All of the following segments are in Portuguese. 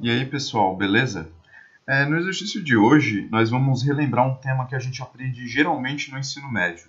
E aí, pessoal, beleza? No exercício de hoje, nós vamos relembrar um tema que a gente aprende geralmente no ensino médio.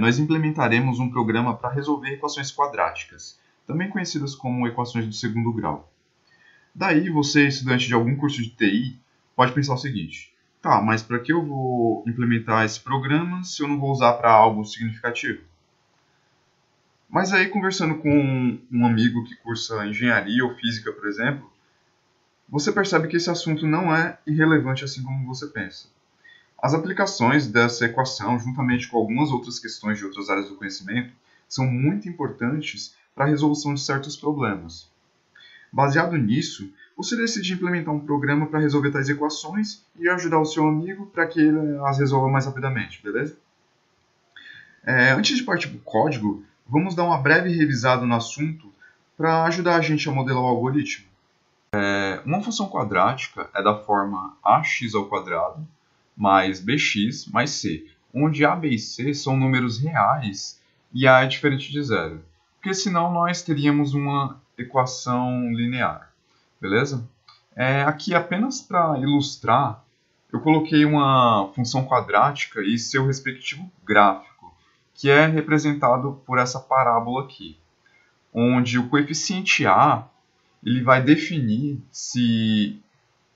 Nós implementaremos um programa para resolver equações quadráticas, também conhecidas como equações do segundo grau. Daí, você, estudante de algum curso de TI, pode pensar o seguinte: tá, mas para que eu vou implementar esse programa se eu não vou usar para algo significativo? Mas aí, conversando com um amigo que cursa engenharia ou física, por exemplo, você percebe que esse assunto não é irrelevante assim como você pensa. As aplicações dessa equação, juntamente com algumas outras questões de outras áreas do conhecimento, são muito importantes para a resolução de certos problemas. Baseado nisso, você decide implementar um programa para resolver tais equações e ajudar o seu amigo para que ele as resolva mais rapidamente, beleza? Antes de partir para o código, vamos dar uma breve revisada no assunto para ajudar a gente a modelar o algoritmo. Uma função quadrática é da forma ax ao quadrado mais bx mais c, onde a, b e c são números reais e a é diferente de zero, porque senão nós teríamos uma equação linear, beleza? Aqui, apenas para ilustrar, eu coloquei uma função quadrática e seu respectivo gráfico, que é representado por essa parábola aqui, onde o coeficiente a ele vai definir se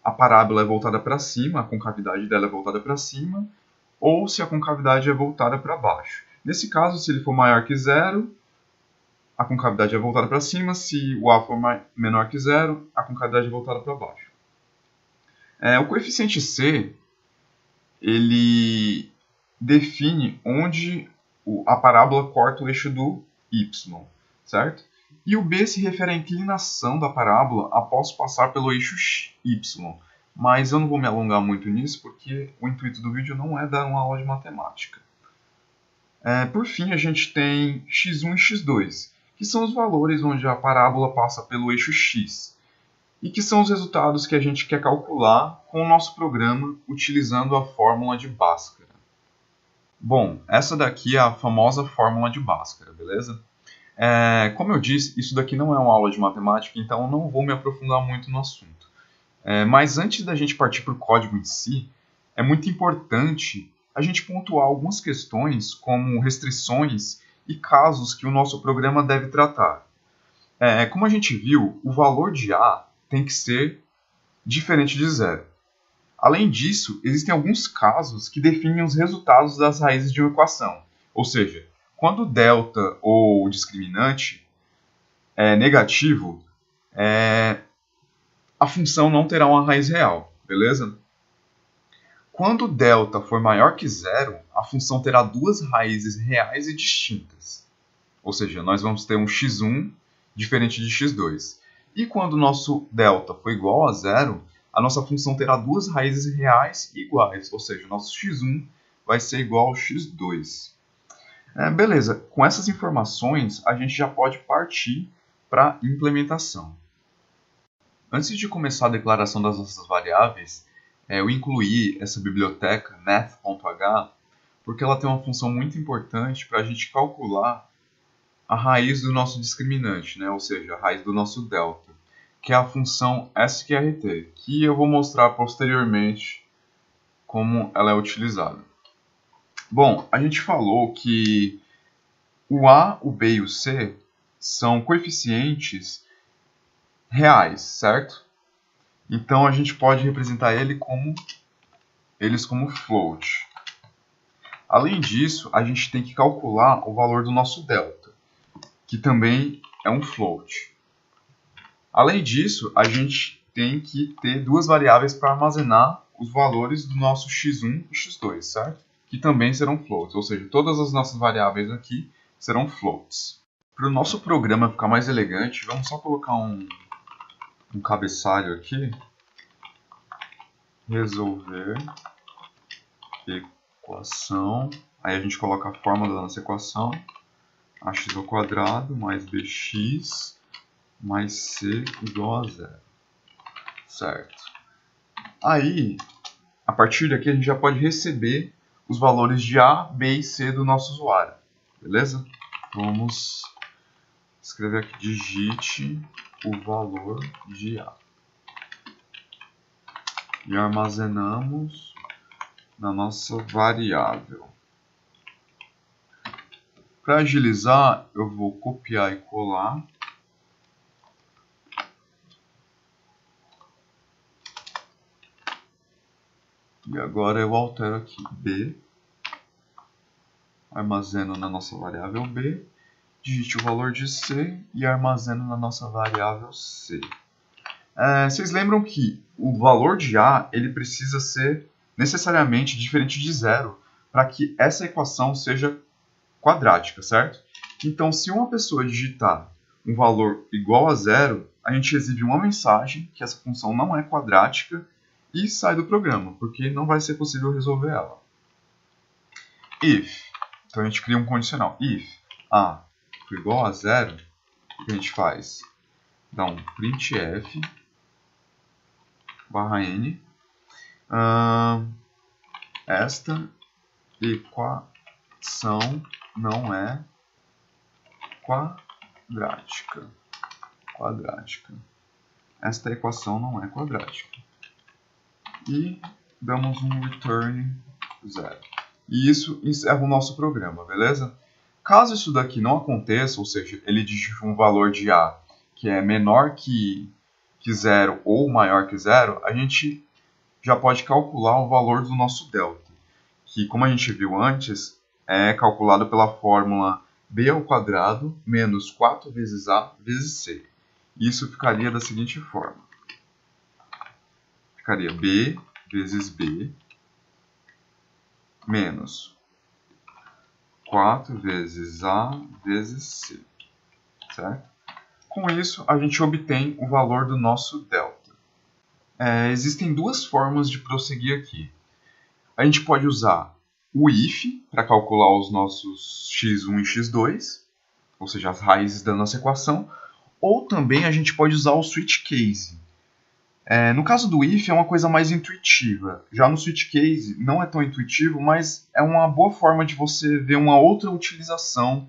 a parábola é voltada para cima, a concavidade dela é voltada para cima, ou se a concavidade é voltada para baixo. Nesse caso, se ele for maior que zero, a concavidade é voltada para cima. Se o a for menor que zero, a concavidade é voltada para baixo. O coeficiente c, ele define onde a parábola corta o eixo do y, certo? E o b se refere à inclinação da parábola após passar pelo eixo y. Mas eu não vou me alongar muito nisso, porque o intuito do vídeo não é dar uma aula de matemática. Por fim, a gente tem x1 e x2, que são os valores onde a parábola passa pelo eixo x, e que são os resultados que a gente quer calcular com o nosso programa utilizando a fórmula de Bhaskara. Bom, essa daqui é a famosa fórmula de Bhaskara, beleza? Como eu disse, isso daqui não é uma aula de matemática, então eu não vou me aprofundar muito no assunto. Mas antes da gente partir para o código em si, é muito importante a gente pontuar algumas questões, como restrições e casos que o nosso programa deve tratar. Como a gente viu, o valor de a tem que ser diferente de zero. Além disso, existem alguns casos que definem os resultados das raízes de uma equação, ou seja, quando o delta ou o discriminante é negativo, a função não terá uma raiz real, beleza? Quando o delta for maior que zero, a função terá duas raízes reais e distintas. Ou seja, nós vamos ter um x1 diferente de x2. E quando o nosso delta for igual a zero, a nossa função terá duas raízes reais e iguais. Ou seja, o nosso x1 vai ser igual ao x2. Beleza, com essas informações, a gente já pode partir para a implementação. Antes de começar a declaração das nossas variáveis, eu incluí essa biblioteca math.h porque ela tem uma função muito importante para a gente calcular a raiz do nosso discriminante, né? Ou seja, a raiz do nosso delta, que é a função sqrt, que eu vou mostrar posteriormente como ela é utilizada. Bom, a gente falou que o a, o b e o c são coeficientes reais, certo? Então a gente pode representar eles como float. Além disso, a gente tem que calcular o valor do nosso delta, que também é um float. Além disso, a gente tem que ter duas variáveis para armazenar os valores do nosso x1 e x2, certo? Que também serão floats, ou seja, todas as nossas variáveis aqui serão floats. Para o nosso programa ficar mais elegante, vamos só colocar um cabeçalho aqui. Resolver equação. Aí a gente coloca a fórmula da nossa equação. Ax ao quadrado mais bx mais c igual a zero. Certo. Aí, a partir daqui, a gente já pode receber os valores de a, b e c do nosso usuário. Beleza? Vamos escrever aqui, digite o valor de a. e armazenamos na nossa variável. Para agilizar, eu vou copiar e colar. E agora eu altero aqui B, armazeno na nossa variável B, digite o valor de C e armazeno na nossa variável C. Vocês lembram que o valor de A ele precisa ser necessariamente diferente de zero para que essa equação seja quadrática, certo? Então, se uma pessoa digitar um valor igual a zero, a gente exibe uma mensagem que essa função não é quadrática e sai do programa, porque não vai ser possível resolver ela. If, então a gente cria um condicional. If A for igual a zero, o que a gente faz? Dá um printf /n. Esta equação não é quadrática. Esta equação não é quadrática. E damos um return 0. E isso encerra o nosso programa, beleza? Caso isso daqui não aconteça, ou seja, ele digite um valor de A que é menor que 0 ou maior que 0, a gente já pode calcular o valor do nosso delta, que, como a gente viu antes, é calculado pela fórmula b ao quadrado menos 4 vezes a vezes c. Isso ficaria da seguinte forma. Ficaria b vezes b menos 4 vezes a vezes c. Certo? Com isso, a gente obtém o valor do nosso delta. Existem duas formas de prosseguir aqui. A gente pode usar o if para calcular os nossos x1 e x2, ou seja, as raízes da nossa equação, ou também a gente pode usar o switch case. No caso do if é uma coisa mais intuitiva. Já no switch case não é tão intuitivo, mas é uma boa forma de você ver uma outra utilização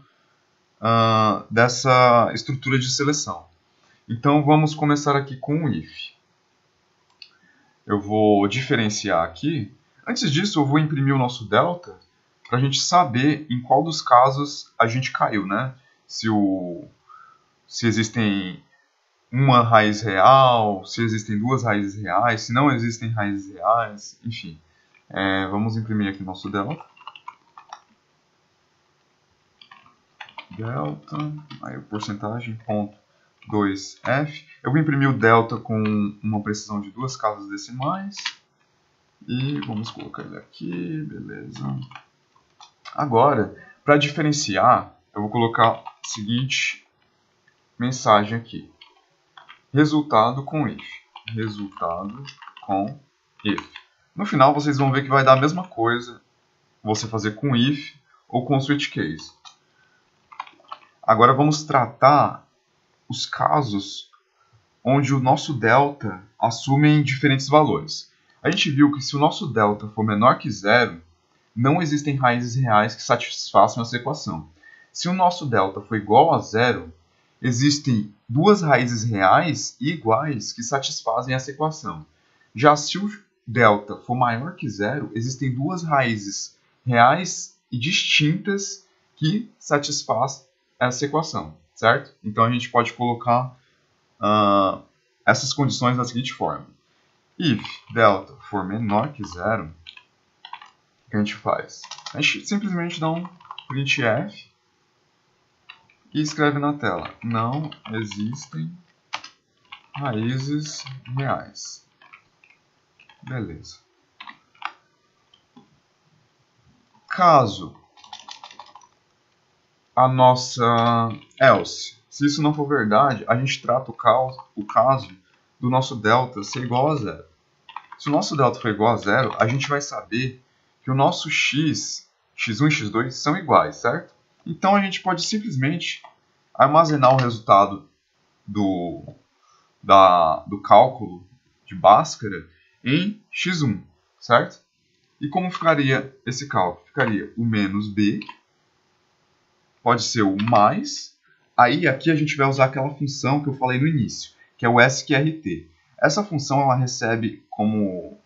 dessa estrutura de seleção. Então vamos começar aqui com o if. Eu vou diferenciar aqui. Antes disso, eu vou imprimir o nosso delta para a gente saber em qual dos casos a gente caiu, né? Se existem uma raiz real, se existem duas raízes reais, se não existem raízes reais, enfim. Vamos imprimir aqui o nosso delta. Delta, aí o porcentagem, ponto 2f. Eu vou imprimir o delta com uma precisão de 2 casas decimais. E vamos colocar ele aqui, beleza. Agora, para diferenciar, eu vou colocar a seguinte mensagem aqui. Resultado com if. Resultado com if. No final, vocês vão ver que vai dar a mesma coisa você fazer com if ou com switch case. Agora vamos tratar os casos onde o nosso delta assume diferentes valores. A gente viu que se o nosso delta for menor que 0, não existem raízes reais que satisfaçam essa equação. Se o nosso delta for igual a 0, existem duas raízes reais e iguais que satisfazem essa equação. Já se o delta for maior que 0, existem duas raízes reais e distintas que satisfazem essa equação, certo? Então a gente pode colocar essas condições da seguinte forma. If delta for menor que 0, o que a gente faz? A gente simplesmente dá um printf e escreve na tela: não existem raízes reais. Beleza. Caso a nossa else, se isso não for verdade, a gente trata o caso do nosso delta ser igual a 0. Se o nosso delta for igual a 0, a gente vai saber que o nosso x, x1 e x2 são iguais, certo? Então a gente pode simplesmente armazenar o resultado do cálculo de Bhaskara em x1, certo? E como ficaria esse cálculo? Ficaria o menos b, pode ser o mais, aí aqui a gente vai usar aquela função que eu falei no início, que é o sqrt. Essa função ela recebe como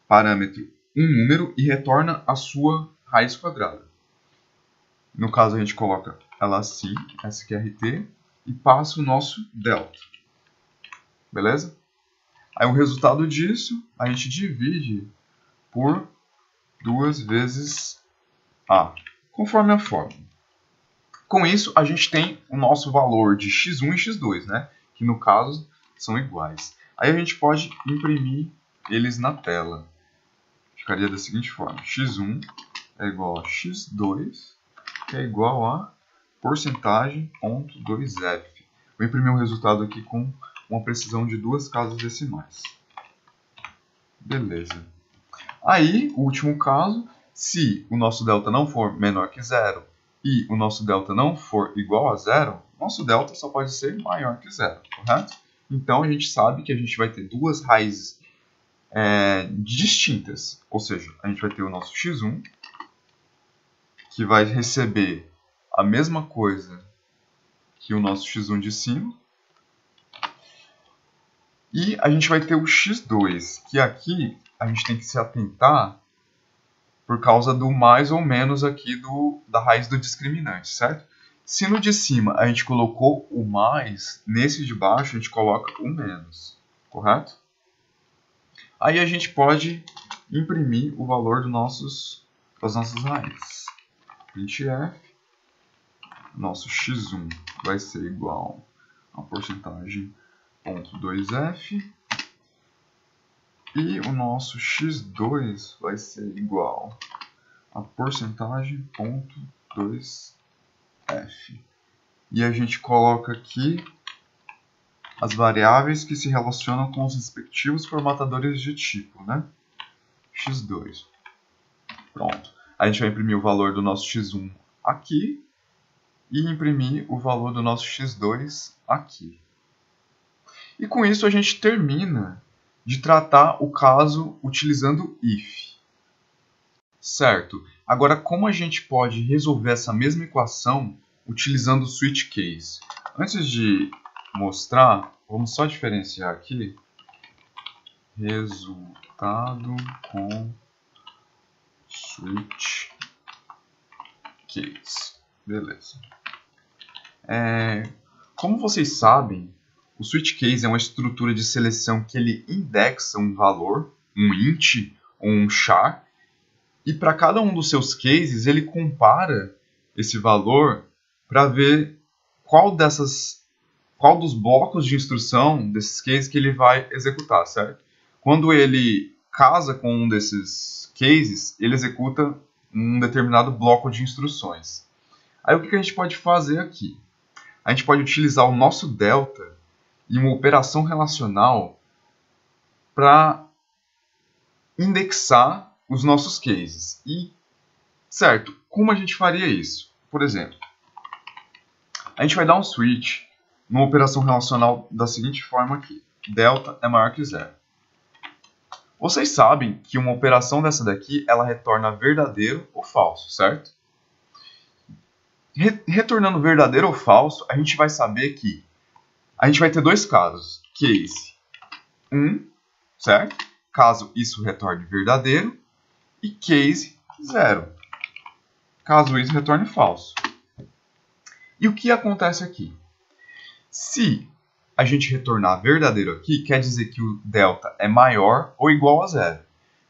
parâmetro um número e retorna a sua raiz quadrada. No caso, a gente coloca ela assim, sqrt, e passa o nosso delta. Beleza? Aí o resultado disso, a gente divide por 2 vezes a, conforme a fórmula. Com isso, a gente tem o nosso valor de x1 e x2, né? Que no caso são iguais. Aí a gente pode imprimir eles na tela. Ficaria da seguinte forma: x1 é igual a x2, que é igual a porcentagem ponto 2f. Vou imprimir o resultado aqui com uma precisão de 2 casas decimais. Beleza. Aí, o último caso, se o nosso delta não for menor que zero e o nosso delta não for igual a zero, nosso delta só pode ser maior que zero, correto? Então, a gente sabe que a gente vai ter duas raízes distintas. Ou seja, a gente vai ter o nosso x1, que vai receber a mesma coisa que o nosso x1 de cima. E a gente vai ter o x2, que aqui a gente tem que se atentar por causa do mais ou menos aqui da raiz do discriminante, certo? Se no de cima a gente colocou o mais, nesse de baixo a gente coloca o menos, correto? Aí a gente pode imprimir o valor das nossas raízes. printf, nosso x1 vai ser igual a porcentagem ponto 2f e o nosso x2 vai ser igual a porcentagem ponto 2f. E a gente coloca aqui as variáveis que se relacionam com os respectivos formatadores de tipo, né? x2. Pronto. A gente vai imprimir o valor do nosso x1 aqui e imprimir o valor do nosso x2 aqui. E com isso a gente termina de tratar o caso utilizando if. Certo. Agora, como a gente pode resolver essa mesma equação utilizando o switch case? Antes de mostrar, vamos só diferenciar aqui. Resultado com switch case. Beleza. Como vocês sabem, o switch case é uma estrutura de seleção que ele indexa um valor, um int ou um char, e para cada um dos seus cases ele compara esse valor para ver qual dos blocos de instrução desses cases que ele vai executar, certo? Quando ele casa com um desses cases, ele executa um determinado bloco de instruções. Aí o que a gente pode fazer aqui? A gente pode utilizar o nosso delta e uma operação relacional para indexar os nossos cases. E, certo, como a gente faria isso? Por exemplo, a gente vai dar um switch numa operação relacional da seguinte forma aqui. Delta é maior que zero. Vocês sabem que uma operação dessa daqui, ela retorna verdadeiro ou falso, certo? Retornando verdadeiro ou falso, a gente vai saber que a gente vai ter dois casos. Case 1, certo? Caso isso retorne verdadeiro. E case 0, caso isso retorne falso. E o que acontece aqui? Se a gente retornar verdadeiro aqui, quer dizer que o delta é maior ou igual a zero.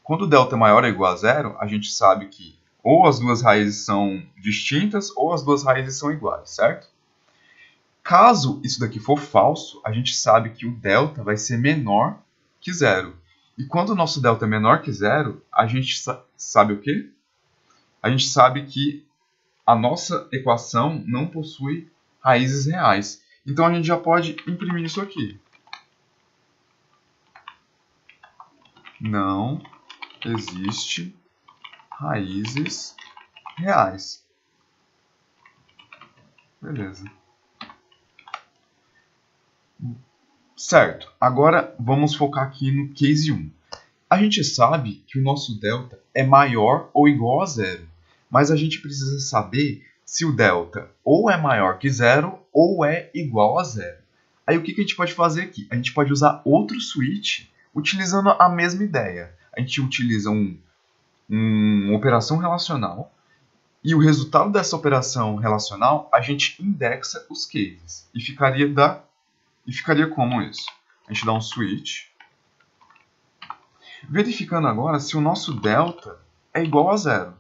Quando o delta é maior ou igual a zero, a gente sabe que ou as duas raízes são distintas ou as duas raízes são iguais, certo? Caso isso daqui for falso, a gente sabe que o delta vai ser menor que zero. E quando o nosso delta é menor que zero, a gente sabe o quê? A gente sabe que a nossa equação não possui raízes reais. Então a gente já pode imprimir isso aqui. Não existe raízes reais. Beleza. Certo, agora vamos focar aqui no case 1. A gente sabe que o nosso delta é maior ou igual a zero, mas a gente precisa saber se o delta ou é maior que zero ou é igual a zero. Aí o que a gente pode fazer aqui? A gente pode usar outro switch utilizando a mesma ideia. a gente utiliza uma operação relacional e o resultado dessa operação relacional a gente indexa os cases e ficaria como isso. A gente dá um switch, verificando agora se o nosso delta é igual a 0.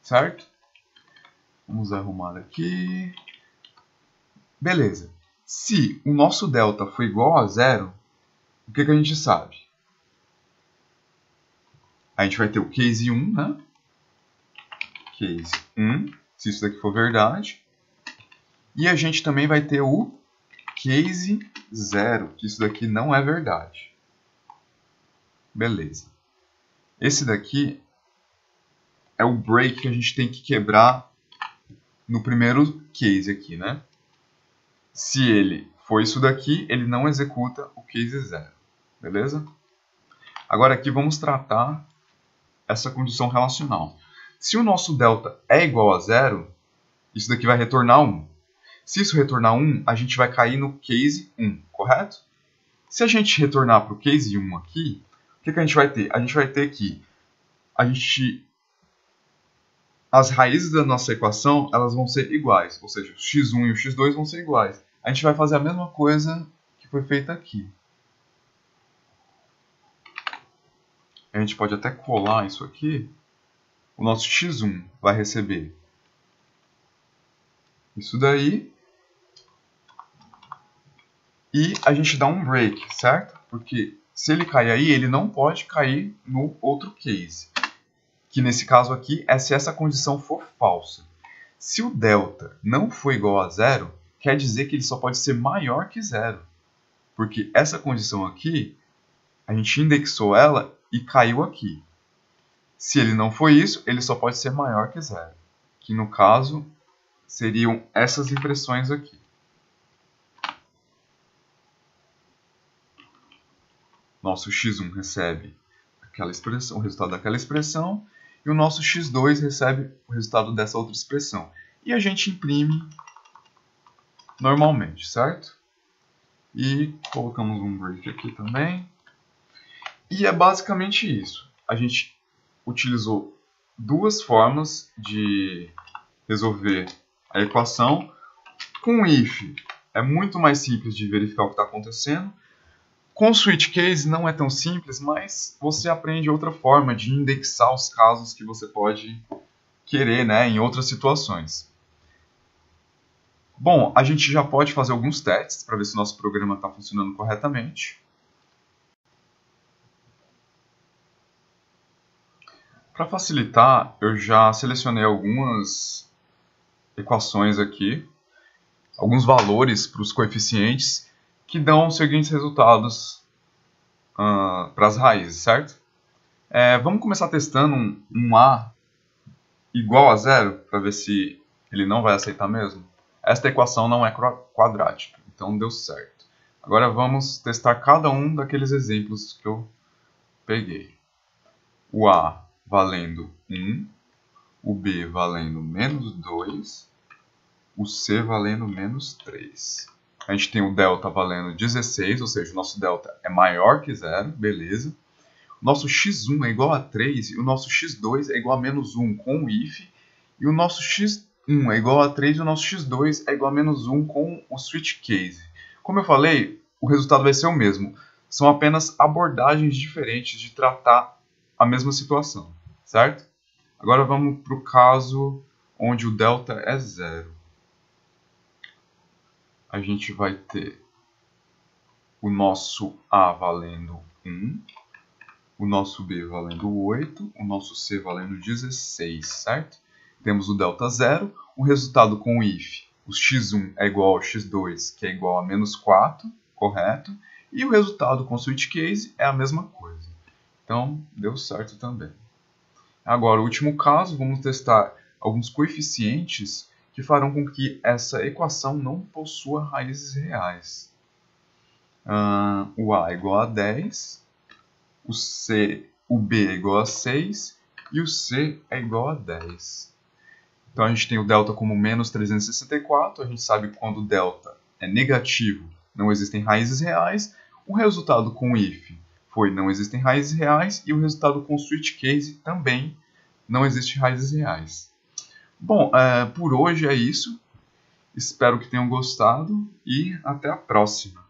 Certo? Vamos arrumar aqui. Beleza. Se o nosso delta for igual a 0, o que a gente sabe? A gente vai ter o case 1, né? Case 1, se isso daqui for verdade. E a gente também vai ter o case 0, que isso daqui não é verdade. Beleza. Esse daqui é o break que a gente tem que quebrar no primeiro case aqui, né? Se ele for isso daqui, ele não executa o case 0. Beleza? Agora aqui vamos tratar essa condição relacional. Se o nosso delta é igual a 0, isso daqui vai retornar 1. Se isso retornar 1, a gente vai cair no case 1, correto? Se a gente retornar para o case 1 aqui, o que a gente vai ter? A gente vai ter que as raízes da nossa equação elas vão ser iguais, ou seja, o x1 e o x2 vão ser iguais. A gente vai fazer a mesma coisa que foi feita aqui. A gente pode até colar isso aqui. O nosso x1 vai receber isso daí. E a gente dá um break, certo? Porque se ele cair aí, ele não pode cair no outro case. Que nesse caso aqui é se essa condição for falsa. Se o delta não for igual a 0, quer dizer que ele só pode ser maior que 0. Porque essa condição aqui, a gente indexou ela e caiu aqui. Se ele não for isso, ele só pode ser maior que 0. Que no caso, seriam essas impressões aqui. Nosso x1 recebe aquela expressão, o resultado daquela expressão, e o nosso x2 recebe o resultado dessa outra expressão. E a gente imprime normalmente, certo? E colocamos um break aqui também. E é basicamente isso. A gente utilizou duas formas de resolver a equação. Com if é muito mais simples de verificar o que está acontecendo. Com switch case não é tão simples, mas você aprende outra forma de indexar os casos que você pode querer, né, em outras situações. Bom, a gente já pode fazer alguns testes para ver se o nosso programa está funcionando corretamente. Para facilitar, eu já selecionei algumas equações aqui, alguns valores para os coeficientes que dão os seguintes resultados para as raízes, certo? Vamos começar testando um A igual a 0 para ver se ele não vai aceitar mesmo. Esta equação não é quadrática, então deu certo. Agora vamos testar cada um daqueles exemplos que eu peguei. O A valendo 1, o B valendo menos 2, o C valendo menos 3. A gente tem o delta valendo 16, ou seja, o nosso delta é maior que 0, beleza. O nosso x1 é igual a 3 e o nosso x2 é igual a menos 1 com o if. E o nosso x1 é igual a 3 e o nosso x2 é igual a menos 1 com o switch case. Como eu falei, o resultado vai ser o mesmo. São apenas abordagens diferentes de tratar a mesma situação, certo? Agora vamos para o caso onde o delta é 0. A gente vai ter o nosso A valendo 1, o nosso B valendo 8, o nosso C valendo 16, certo? Temos o delta 0, o resultado com o if, o x1 é igual ao x2, que é igual a menos 4, correto? E o resultado com o switch case é a mesma coisa. Então, deu certo também. Agora, o último caso, vamos testar alguns coeficientes que farão com que essa equação não possua raízes reais. O A é igual a 10, o B é igual a 6 e o C é igual a 10. Então a gente tem o delta como menos 364, a gente sabe que quando o delta é negativo, não existem raízes reais. O resultado com o if foi não existem raízes reais e o resultado com o switch case também não existe raízes reais. Bom, por hoje é isso. Espero que tenham gostado e até a próxima.